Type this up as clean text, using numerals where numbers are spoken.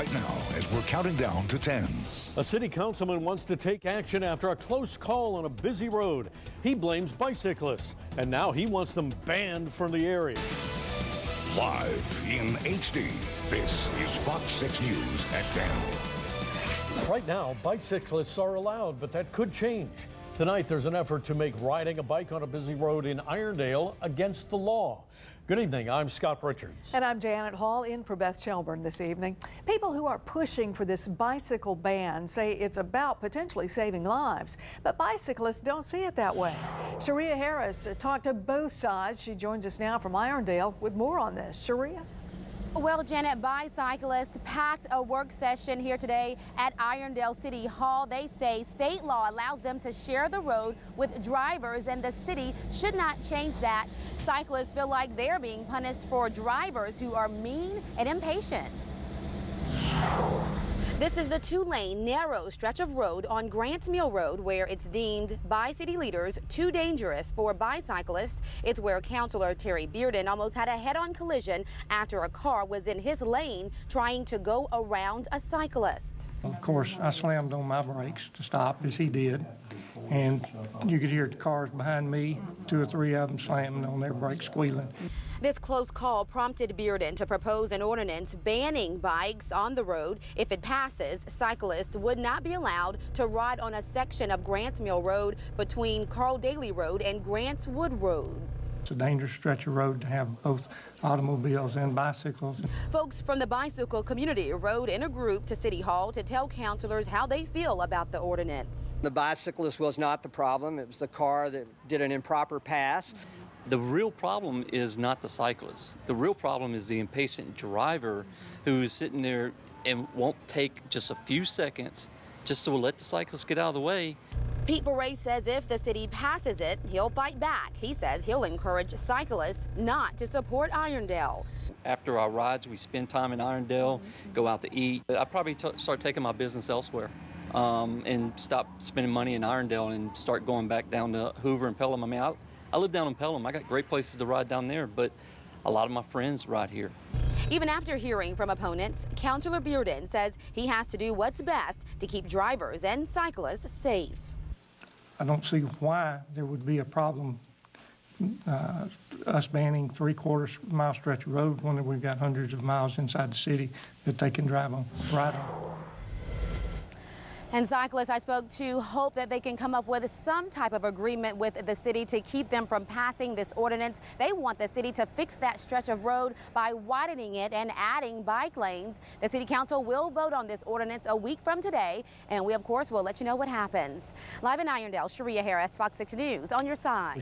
right now as we're counting down to 10. A city councilman wants to take action after a close call on a busy road. He blames bicyclists, and now he wants them banned from the area. Live in HD, this is Fox 6 News at 10. Right now, bicyclists are allowed, but that could change. Tonight, there's an effort to make riding a bike on a busy road in Irondale against the law. Good evening, I'm Scott Richards. And I'm Janet Hall, in for Beth Shelburne this evening. People who are pushing for this bicycle ban say it's about potentially saving lives, but bicyclists don't see it that way. Sharia Harris talked to both sides. She joins us now from Irondale with more on this. Sharia? Well, Janet, bicyclists packed a work session here today at Irondale City Hall. They say state law allows them to share the road with drivers, and the city should not change that. Cyclists feel like they're being punished for drivers who are mean and impatient. This is the two-lane, narrow stretch of road on Grants Mill Road where it's deemed by city leaders too dangerous for bicyclists. It's where Councilor Terry Bearden almost had a head-on collision after a car was in his lane trying to go around a cyclist. Of course, I slammed on my brakes to stop, as he did, and you could hear the cars behind me, 2 or 3 of them slamming on their brakes, squealing. This close call prompted Bearden to propose an ordinance banning bikes on the road. If it passes, cyclists would not be allowed to ride on a section of Grants Mill Road between Carl Daly Road and Grants Wood Road. It's a dangerous stretch of road to have both automobiles and bicycles. Folks from the bicycle community rode in a group to City Hall to tell councilors how they feel about the ordinance. The bicyclist was not the problem. It was the car that did an improper pass. The real problem is not the cyclist. The real problem is the impatient driver who's sitting there and won't take just a few seconds just to let the cyclist get out of the way. Pete Beret says if the city passes it, he'll fight back. He says he'll encourage cyclists not to support Irondale. After our rides, we spend time in Irondale, go out to eat. I probably start taking my business elsewhere and stop spending money in Irondale and start going back down to Hoover and Pelham. I mean, I live down in Pelham. I got great places to ride down there, but a lot of my friends ride here. Even after hearing from opponents, Councilor Bearden says he has to do what's best to keep drivers and cyclists safe. I don't see why there would be a problem us banning 3/4 mile stretch of road when we've got hundreds of miles inside the city that they can ride on. And cyclists I spoke to hope that they can come up with some type of agreement with the city to keep them from passing this ordinance. They want the city to fix that stretch of road by widening it and adding bike lanes. The city council will vote on this ordinance a week from today, and we, of course, will let you know what happens. Live in Irondale, Sharia Harris, Fox 6 News, on your side.